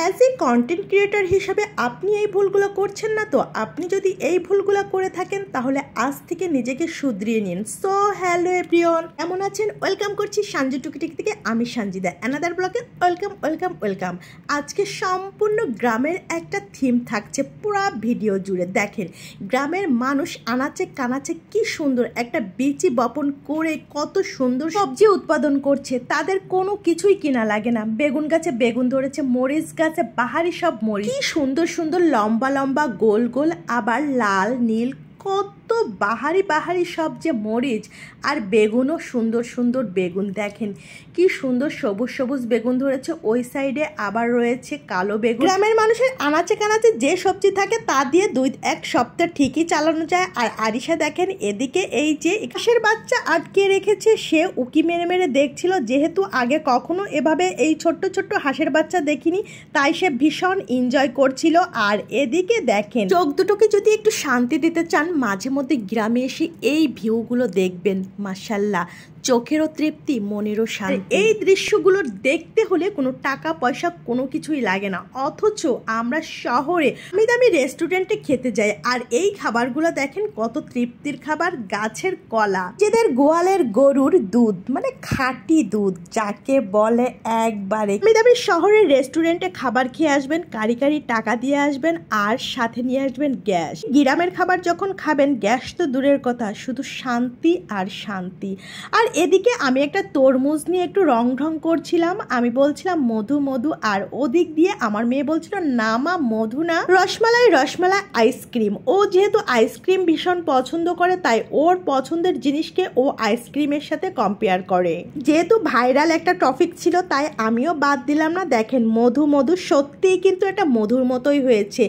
As a content creator হিসাবে আপনি এই ভুলগুলো করছেন না তো? আপনি যদি এই ভুলগুলো করে থাকেন তাহলে আজ থেকে নিজেকে শুধরিয়ে নিন। সো হ্যালো এভরিওয়ান, কেমন আছেন? ওয়েলকাম করছি সঞ্জু টুকিটিক থেকে। আমি সঞ্জিদা, অ্যানাদার ব্লগে ওয়েলকাম ওয়েলকাম ওয়েলকাম। আজকে সম্পূর্ণ গ্রামের একটা থিম থাকছে পুরো ভিডিও জুড়ে। দেখেন গ্রামের মানুষ আনাচে কানাচে কি সুন্দর একটা বীচি বপন করে কত সুন্দর সবজি উৎপাদন করছে। তাদের কোনো কিছুই কিনা লাগে না। বেগুন গাছে বেগুন ধরেছে, মরিচ গাছে বাহারি সব মরিচ, কি সুন্দর সুন্দর লম্বা লম্বা গোল গোল, আবার লাল নীল, কত বাহারি বাহারি সব যে মরিচ। আর বেগুনও সুন্দর সুন্দর বেগুন, দেখেন কি সুন্দর সবুজ সবুজ বেগুন ধরেছে। ওই সাইডে আবার রয়েছে কালো বেগুন। গ্রামের মানুষের আনাচে কানাচে যে সবজি থাকে তা দিয়ে এক সপ্তাহ ঠিকই চালানো যায়। আর আরিশা দেখেন এদিকে এই যে হাঁসের বাচ্চা আটকে রেখেছে, সে উকি মেরে মেরে দেখছিল, যেহেতু আগে কখনো এভাবে এই ছোট্ট ছোট্ট হাঁসের বাচ্চা দেখিনি, তাই সে ভীষণ এনজয় করছিল। আর এদিকে দেখেন চোখ দুটোকে যদি একটু শান্তি দিতে চান, মাঝে মধ্যে গ্রামে এসে এই ভিউগুলো দেখবেন। মাশাল্লাহ, চোখেরও তৃপ্তি, মনেরও শান্তি। এই দৃশ্যগুলো দেখতে হলে কোনো টাকা পয়সা কোনো কিছুই লাগে না। অথচ আমরা শহরে দামি দামি রেস্টুরেন্টে খেতে যাই, আর এই খাবারগুলো দেখেন কত তৃপ্তির খাবার। গাছের কলা, যেদের গোয়ালের গরুর দুধ, মানে খাঁটি দুধ যাকে বলে, একবারে দামি দামি শহরের রেস্টুরেন্টে খাবার খেয়ে আসবেন, কারি কারি টাকা দিয়ে আসবেন, আর সাথে নিয়ে আসবেন গ্যাস। গ্রামের খাবার যখন খাবেন, গ্যাস তো দূরের কথা, শুধু শান্তি আর শান্তি। আর এদিকে আমি একটা তরমুজ নিয়ে একটু রং ঢং করছিলাম। আমি বলছিলাম মধু মধু, আর ওদিক দিয়ে আমার মেয়ে বলছিল না মা মধু না, রসমালাই রসমালাই আইসক্রিম। ও যেহেতু আইসক্রিম ভীষণ পছন্দ করে, তাই ওর পছন্দের জিনিসকে ও আইসক্রিমের সাথে কম্পেয়ার করে। যেহেতু ভাইরাল একটা টপিক ছিল, তাই আমিও বাদ দিলাম না। দেখেন মধু মধু সত্যিই কিন্তু এটা মধুর মতোই হয়েছে,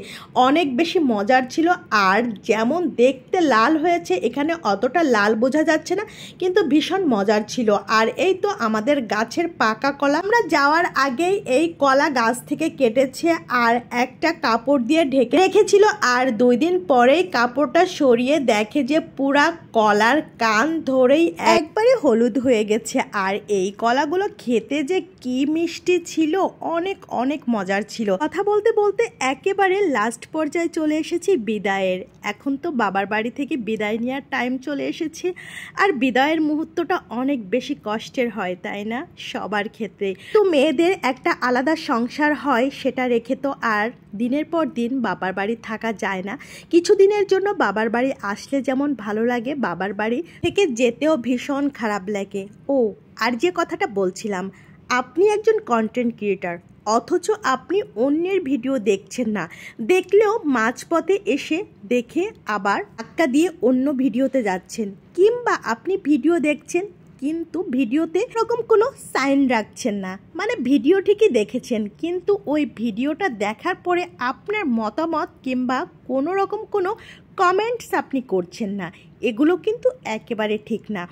অনেক বেশি মজার ছিল। আর যেমন দেখতে লাল হয়েছে, এখানে অতটা লাল বোঝা যাচ্ছে না, কিন্তু ভীষণ মজার ছিল। আর এই তো আমাদের গাছের পাকা কলা, আমরা যাওয়ার আগেই এই কলা গাছ থেকে কেটেছে আর একটা কাপড় দিয়ে ঢেকে রেখেছিল। আর 2 দিন পরেই কাপড়টা সরিয়ে দেখে যে পুরা কলার কান ধরেই একবারে হলুদ হয়ে গেছে। আর এই কলাগুলো খেতে যে কি মিষ্টি ছিল, অনেক অনেক মজার ছিল। কথা বলতে বলতে একেবারে লাস্ট পর্যায়ে চলে এসেছি বিদায়ের। এখন তো বাবার বাড়ি থেকে বিদায় নেওয়ার টাইম চলে এসেছে। আর বিদায়ের মুহূর্তটা অনেক বেশি কষ্টের হয়, তাই না? সবার ক্ষেত্রে তো মেয়েদের একটা আলাদা সংসার হয়, সেটা রেখে তো আর দিনের পর দিন বাবার বাড়ি থাকা যায় না। কিছুদিনের জন্য বাবার বাড়ি আসলে যেমন ভালো লাগে, বাবার বাড়ি থেকে যেতেও ভীষণ খারাপ লাগে। ও আর যে কথাটা বলছিলাম, আপনি একজন কন্টেন্ট ক্রিয়েটর, অথচ আপনি অন্যের ভিডিও দেখছেন না, দেখলেও মাঝপথে এসে দেখে আবার ধাক্কা দিয়ে অন্য ভিডিওতে যাচ্ছেন, কিংবা আপনি ভিডিও দেখছেন কিন্তু ভিডিওতে এরকম কোনো সাইন রাখছেন না, মানে ভিডিও ঠিকই দেখেছেন কিন্তু ওই ভিডিওটা দেখার পরে আপনার মতামত কিংবা কোনো রকম কোনো কমেন্টস আপনি করছেন না। এগুলো কিন্তু একেবারে ঠিক না।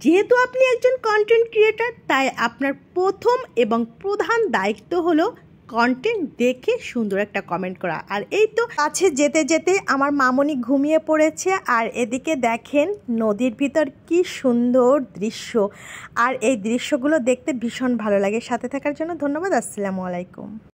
যেহেতু আপনি একজন কন্টেন্ট ক্রিয়েটর, তাই আপনার প্রথম এবং প্রধান দায়িত্ব হলো কন্টেন্ট দেখে সুন্দর একটা কমেন্ট করা। আর এই তো কাছে যেতে যেতে আমার মামনি ঘুমিয়ে পড়েছে। আর এদিকে দেখেন নদীর ভিতর কি সুন্দর দৃশ্য। আর এই দৃশ্যগুলো দেখতে ভীষণ ভালো লাগে। সাথে থাকার জন্য ধন্যবাদ। আসসালামু আলাইকুম।